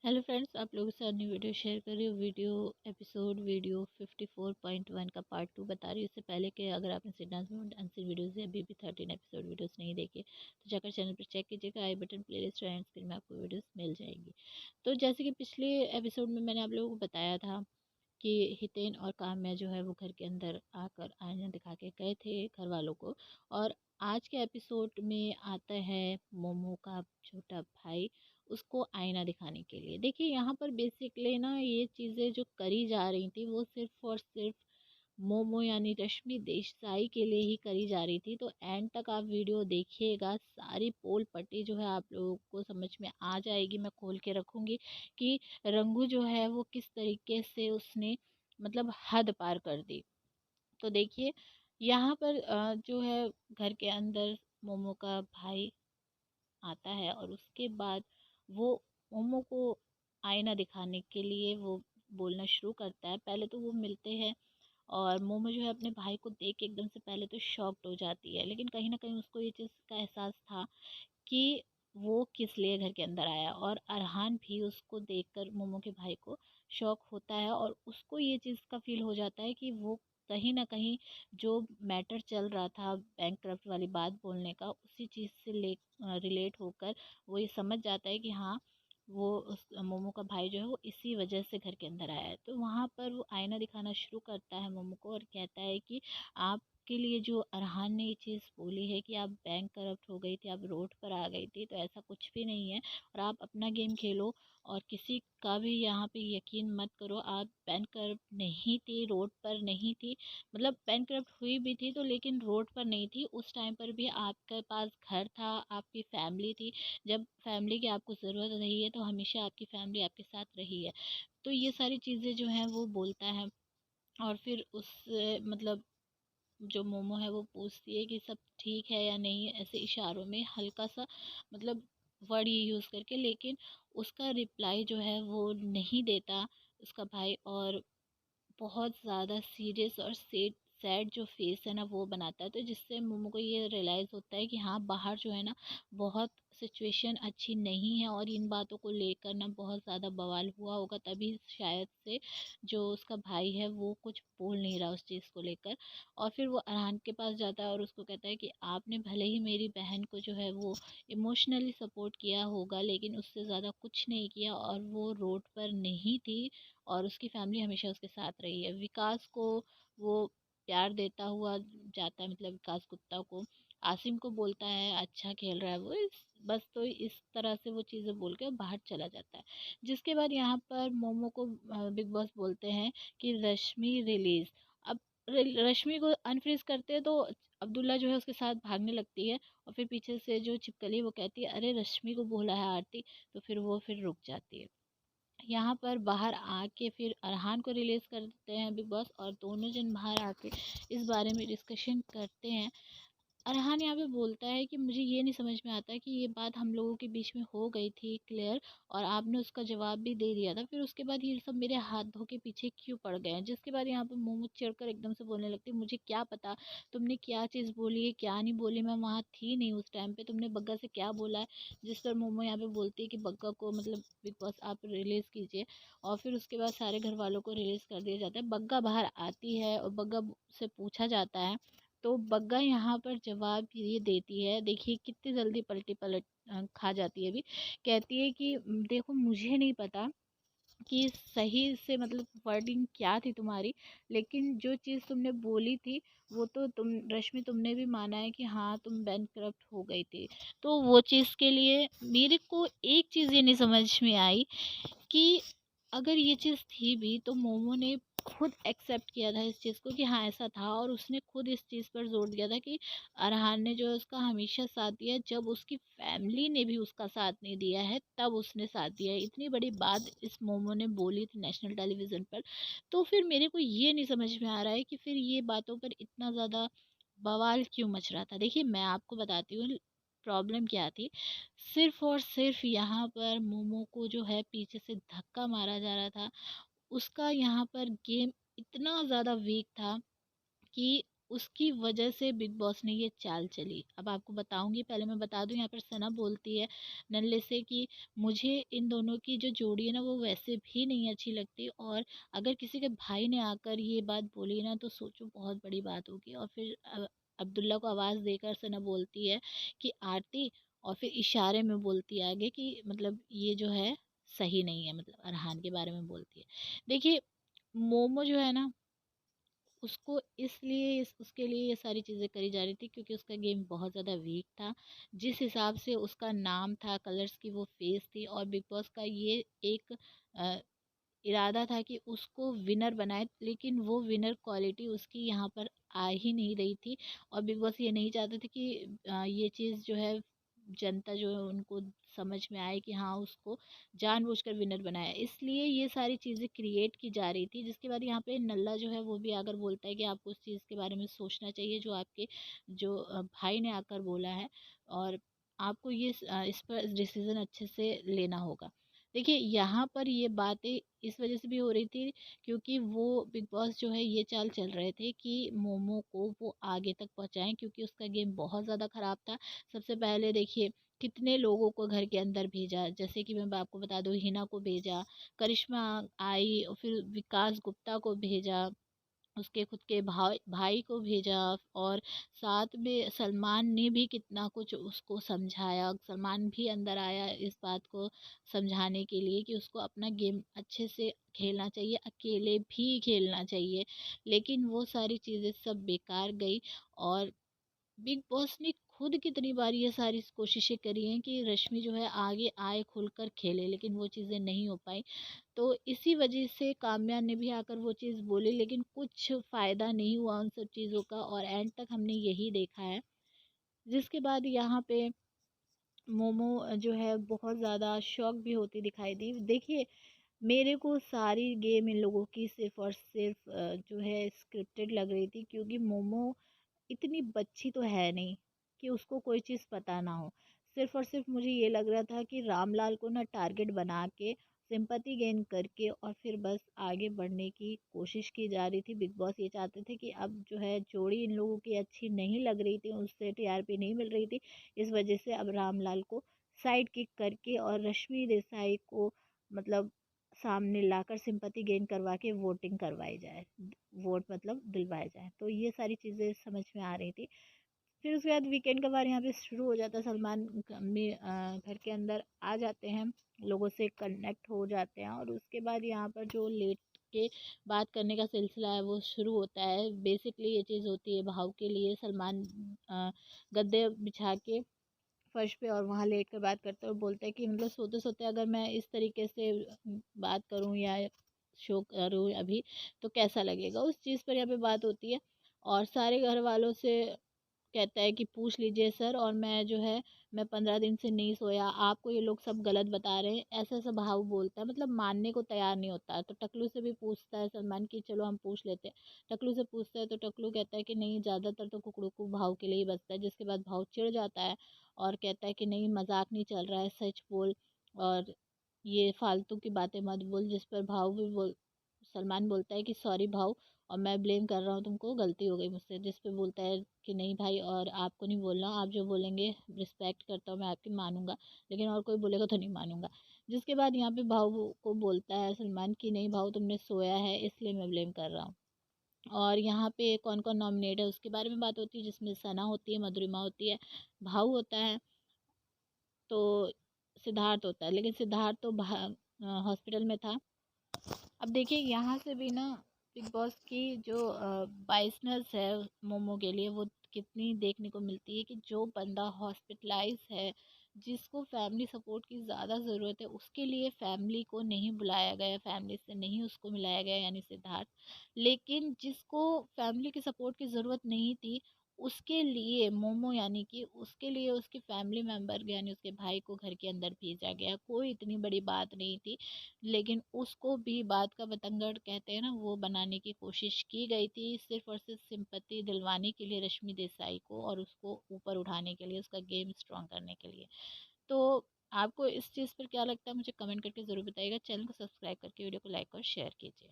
Hello friends, आप लोगों के साथ न्यू वीडियो शेयर कर रही हूँ। वीडियो 54.1 का पार्ट 2 बता रही हूँ। इससे पहले कि अगर आपने सिद्धांत में अनसीन वीडियोज़ या अभी भी 13 एपिसोड वीडियोज़ नहीं देखे तो जाकर चैनल पर चेक कीजिएगा। आई बटन, प्लेलिस्ट और एंड स्क्रीन में आपको वीडियोज़ मिल जाएंगी। तो जैसे कि पिछले एपिसोड में मैंने आप लोगों को बताया था कि हितेन और काम्या जो है वो घर के अंदर आकर आईना दिखा के गए थे घर वालों को। और आज के एपिसोड में आता है मोमो का छोटा भाई उसको आईना दिखाने के लिए। देखिए यहाँ पर बेसिकली ना ये चीज़ें जो करी जा रही थी वो सिर्फ और सिर्फ मोमो यानी रश्मि देसाई के लिए ही करी जा रही थी। तो एंड तक आप वीडियो देखिएगा, सारी पोल पट्टी जो है आप लोगों को समझ में आ जाएगी। मैं खोल के रखूँगी कि रंगू जो है वो किस तरीके से उसने मतलब हद पार कर दी। तो देखिए यहाँ पर जो है घर के अंदर मोमो का भाई आता है और उसके बाद वो मोमो को आईना दिखाने के लिए वो बोलना शुरू करता है। पहले तो वो मिलते हैं और मोमो जो है अपने भाई को देख के एकदम से पहले तो शॉक्ड हो जाती है, लेकिन कहीं ना कहीं उसको ये चीज़ का एहसास था कि वो किस लिए घर के अंदर आया। और अरहान भी उसको देखकर मोमो के भाई को शौक होता है और उसको ये चीज़ का फील हो जाता है कि वो कहीं ना कहीं जो मैटर चल रहा था बैंक वाली बात बोलने का, उसी चीज़ से ले रिलेट होकर वो ये समझ जाता है कि हाँ, वो उस मोमो का भाई जो है वो इसी वजह से घर के अंदर आया है। तो वहाँ पर वो आईना दिखाना शुरू करता है मोमो को और कहता है कि आप के लिए जो अरहान ने ये चीज़ बोली है कि आप बैंक करप्ट हो गई थी, आप रोड पर आ गई थी, तो ऐसा कुछ भी नहीं है। और आप अपना गेम खेलो और किसी का भी यहाँ पे यकीन मत करो। आप बैंक करप्ट नहीं थी, रोड पर नहीं थी। मतलब बैंक करप्ट हुई भी थी तो लेकिन रोड पर नहीं थी। उस टाइम पर भी आपके पास घर था, आपकी फैमिली थी। जब फैमिली की आपको ज़रूरत रही है तो हमेशा आपकी फैमिली आपके साथ रही है। तो ये सारी चीज़ें जो हैं वो बोलता है। और फिर उस मतलब जो मोमो है वो पूछती है कि सब ठीक है या नहीं, ऐसे इशारों में हल्का सा मतलब वर्ड ये यूज़ करके। लेकिन उसका रिप्लाई जो है वो नहीं देता उसका भाई, और बहुत ज़्यादा सीरियस और सैड सैड जो फेस है ना वो बनाता है। तो जिससे मोमो को ये रियलाइज़ होता है कि हाँ, बाहर जो है ना बहुत सिचुएशन अच्छी नहीं है और इन बातों को लेकर ना बहुत ज़्यादा बवाल हुआ होगा, तभी शायद से जो उसका भाई है वो कुछ बोल नहीं रहा उस चीज़ को लेकर। और फिर वो अरहान के पास जाता है और उसको कहता है कि आपने भले ही मेरी बहन को जो है वो इमोशनली सपोर्ट किया होगा, लेकिन उससे ज़्यादा कुछ नहीं किया, और वो रोड पर नहीं थी और उसकी फैमिली हमेशा उसके साथ रही है। विकास को वो प्यार देता हुआ जाता है, मतलब विकास गुप्ता को। आसिम को बोलता है अच्छा खेल रहा है वो, बस। तो इस तरह से वो चीज़ें बोल के बाहर चला जाता है। जिसके बाद यहाँ पर मोमो को बिग बॉस बोलते हैं कि रश्मि रिलीज। अब रश्मि को अनफ्रीज करते हैं तो अब्दुल्ला जो है उसके साथ भागने लगती है और फिर पीछे से जो चिपकली वो कहती है अरे रश्मि को बोला है आरती। तो फिर वो फिर रुक जाती है। यहाँ पर बाहर आके फिर अरहान को रिलीज़ कर देते हैं बिग बॉस और दोनों जन बाहर आके इस बारे में डिस्कशन करते हैं। अरहान यहाँ पे बोलता है कि मुझे ये नहीं समझ में आता कि ये बात हम लोगों के बीच में हो गई थी क्लियर, और आपने उसका जवाब भी दे दिया था, फिर उसके बाद ये सब मेरे हाथ धो के पीछे क्यों पड़ गए हैं। जिसके बाद यहाँ पे मोमो चिढ़कर एकदम से बोलने लगती है मुझे क्या पता तुमने क्या चीज़ बोली है क्या नहीं बोली, मैं वहाँ थी नहीं उस टाइम पे, तुमने बग्गा से क्या बोला है। जिस पर मोमो यहाँ पे बोलती है कि बग्गा को मतलब बिग बॉस आप रिलीज़ कीजिए। और फिर उसके बाद सारे घर वालों को रिलीज़ कर दिया जाता है। बग्गा बाहर आती है और बग्गा से पूछा जाता है तो बग्गा यहाँ पर जवाब ये देती है। देखिए कितनी जल्दी पलटी पलट खा जाती है अभी। कहती है कि देखो मुझे नहीं पता कि सही से मतलब वर्डिंग क्या थी तुम्हारी, लेकिन जो चीज़ तुमने बोली थी वो तो तुम रश्मि तुमने भी माना है कि हाँ तुम बैंकक्रप्ट हो गई थी। तो वो चीज़ के लिए मेरे को एक चीज़ ये नहीं समझ में आई कि अगर ये चीज़ थी भी तो मोमो ने खुद एक्सेप्ट किया था इस चीज़ को कि हाँ ऐसा था, और उसने खुद इस चीज़ पर जोर दिया था कि अरहान ने जो है उसका हमेशा साथ दिया है। जब उसकी फैमिली ने भी उसका साथ नहीं दिया है तब उसने साथ दिया है। इतनी बड़ी बात इस मोमो ने बोली थी नेशनल टेलीविज़न पर। तो फिर मेरे को ये नहीं समझ में आ रहा है कि फिर ये बातों पर इतना ज़्यादा बवाल क्यों मच रहा था। देखिए मैं आपको बताती हूँ प्रॉब्लम क्या थी। सिर्फ़ और सिर्फ़ यहाँ पर मोमो को जो है पीछे से धक्का मारा जा रहा था। उसका यहाँ पर गेम इतना ज़्यादा वीक था कि उसकी वजह से बिग बॉस ने ये चाल चली। अब आपको बताऊंगी, पहले मैं बता दूं, यहाँ पर सना बोलती है नल्ले से कि मुझे इन दोनों की जो जोड़ी है ना वो वैसे भी नहीं अच्छी लगती, और अगर किसी के भाई ने आकर ये बात बोली ना तो सोचो बहुत बड़ी बात होगी। और फिर अब्दुल्ला को आवाज़ देकर सना बोलती है कि आरती, और फिर इशारे में बोलती है आगे कि मतलब ये जो है सही नहीं है, मतलब अरहान के बारे में बोलती है। देखिए, मोमो जो है ना, उसको इसलिए उसके लिए ये सारी चीज़ें करी जा रही थी क्योंकि उसका गेम बहुत ज़्यादा वीक था। जिस हिसाब से उसका नाम था, कलर्स की वो फेस थी, और बिग बॉस का ये एक अ, इरादा था कि उसको विनर बनाए, लेकिन वो विनर क्वालिटी उसकी यहाँ पर आ ही नहीं रही थी। और बिग बॉस ये नहीं चाहते थे कि ये चीज़ जो है जनता जो है उनको समझ में आए कि हाँ उसको जानबूझकर विनर बनाया, इसलिए ये सारी चीज़ें क्रिएट की जा रही थी। जिसके बाद यहाँ पे नल्ला जो है वो भी आकर बोलता है कि आपको उस चीज़ के बारे में सोचना चाहिए जो आपके जो भाई ने आकर बोला है, और आपको ये इस पर डिसीज़न अच्छे से लेना होगा। देखिए, यहाँ पर ये बातें इस वजह से भी हो रही थी क्योंकि वो बिग बॉस जो है ये चाल चल रहे थे कि मोमो को वो आगे तक पहुँचाएँ, क्योंकि उसका गेम बहुत ज़्यादा ख़राब था। सबसे पहले देखिए कितने लोगों को घर के अंदर भेजा, जैसे कि मैं आपको बता दूँ, हिना को भेजा, करिश्मा आई, और फिर विकास गुप्ता को भेजा, उसके खुद के भाई भाई को भेजा, और साथ में सलमान ने भी कितना कुछ उसको समझाया। सलमान भी अंदर आया इस बात को समझाने के लिए कि उसको अपना गेम अच्छे से खेलना चाहिए, अकेले भी खेलना चाहिए, लेकिन वो सारी चीज़ें सब बेकार गई। और बिग बॉस ने खुद कितनी बार ये सारी कोशिशें करी हैं कि रश्मि जो है आगे आए खुलकर खेले, लेकिन वो चीज़ें नहीं हो पाई। तो इसी वजह से काम्या ने भी आकर वो चीज़ बोली, लेकिन कुछ फ़ायदा नहीं हुआ उन सब चीज़ों का, और एंड तक हमने यही देखा है। जिसके बाद यहाँ पे मोमो जो है बहुत ज़्यादा शॉक भी होती दिखाई दी। देखिए, मेरे को सारी गेम इन लोगों की सिर्फ़ और सिर्फ़ जो है स्क्रिप्टेड लग रही थी, क्योंकि मोमो इतनी बच्ची तो है नहीं कि उसको कोई चीज़ पता ना हो। सिर्फ़ और सिर्फ़ मुझे ये लग रहा था कि रामलाल को ना टारगेट बना के सिंपैथी गेन करके और फिर बस आगे बढ़ने की कोशिश की जा रही थी। बिग बॉस ये चाहते थे कि अब जो है जोड़ी इन लोगों की अच्छी नहीं लग रही थी, उससे टीआरपी नहीं मिल रही थी। इस वजह से अब रामलाल को साइड किक करके और रश्मि देसाई को मतलब सामने लाकर सिंपैथी गेन करवा के वोटिंग करवाई जाए, वोट मतलब दिलवाए जाए। तो ये सारी चीज़ें समझ में आ रही थी। फिर उसके बाद वीकेंड का बार यहाँ पे शुरू हो जाता है। सलमान घर के अंदर आ जाते हैं, लोगों से कनेक्ट हो जाते हैं, और उसके बाद यहाँ पर जो लेट के बात करने का सिलसिला है वो शुरू होता है। बेसिकली ये चीज़ होती है भाव के लिए। सलमान गद्दे बिछा के फर्श पे और वहाँ लेट कर बात करता है, और बोलता है कि मतलब सोते सोते अगर मैं इस तरीके से बात करूँ या शो करूँ अभी तो कैसा लगेगा, उस चीज़ पर यहाँ पे बात होती है। और सारे घर वालों से कहता है कि पूछ लीजिए सर, और मैं जो है मैं 15 दिन से नहीं सोया, आपको ये लोग सब गलत बता रहे हैं, ऐसा ऐसा भाव बोलता है, मतलब मानने को तैयार नहीं होता है। तो टकलू से भी पूछता है सलमान की चलो हम पूछ लेते हैं। टकलू से पूछता है तो टकलू कहता है कि नहीं, ज़्यादातर तो कुकड़ू को भाव के लिए ही बचता है। जिसके बाद भाव चिढ़ जाता है और कहता है कि नहीं, मजाक नहीं चल रहा है, सच बोल, और ये फालतू की बातें मत बोल। जिस पर भाव भी बोल सलमान बोलता है कि सॉरी भाव, और मैं ब्लेम कर रहा हूँ तुमको, गलती हो गई मुझसे। जिस पे बोलता है कि नहीं भाई, और आपको नहीं बोलना, आप जो बोलेंगे रिस्पेक्ट करता हूँ मैं आपकी, मानूंगा, लेकिन और कोई बोलेगा तो नहीं मानूंगा। जिसके बाद यहाँ पे भाव को बोलता है सलमान कि नहीं भाव, तुमने सोया है इसलिए मैं ब्लेम कर रहा हूँ। और यहाँ पे कौन कौन नॉमिनेट है उसके बारे में बात होती है, जिसमें सना होती है, मधुरिमा होती है, भाव होता है, तो सिद्धार्थ होता है। लेकिन सिद्धार्थ तो हॉस्पिटल में था। अब देखिए, यहाँ से भी ना बिग बॉस की जो बाइसनेस है मोमो के लिए वो कितनी देखने को मिलती है कि जो बंदा हॉस्पिटलाइज है, जिसको फैमिली सपोर्ट की ज़्यादा ज़रूरत है, उसके लिए फैमिली को नहीं बुलाया गया, फैमिली से नहीं उसको मिलाया गया, यानी सिद्धार्थ। लेकिन जिसको फैमिली की सपोर्ट की ज़रूरत नहीं थी, उसके लिए मोमो, यानी कि उसके लिए उसकी फैमिली मेम्बर यानी उसके भाई को घर के अंदर भेजा गया। कोई इतनी बड़ी बात नहीं थी, लेकिन उसको भी बात का बतंगड़ कहते हैं ना, वो बनाने की कोशिश की गई थी, सिर्फ और सिर्फ सिंपत्ति दिलवाने के लिए रश्मि देसाई को, और उसको ऊपर उठाने के लिए, उसका गेम स्ट्रॉन्ग करने के लिए। तो आपको इस चीज़ पर क्या लगता है मुझे कमेंट करके ज़रूर बताइएगा। चैनल को सब्सक्राइब करके वीडियो को लाइक और शेयर कीजिए।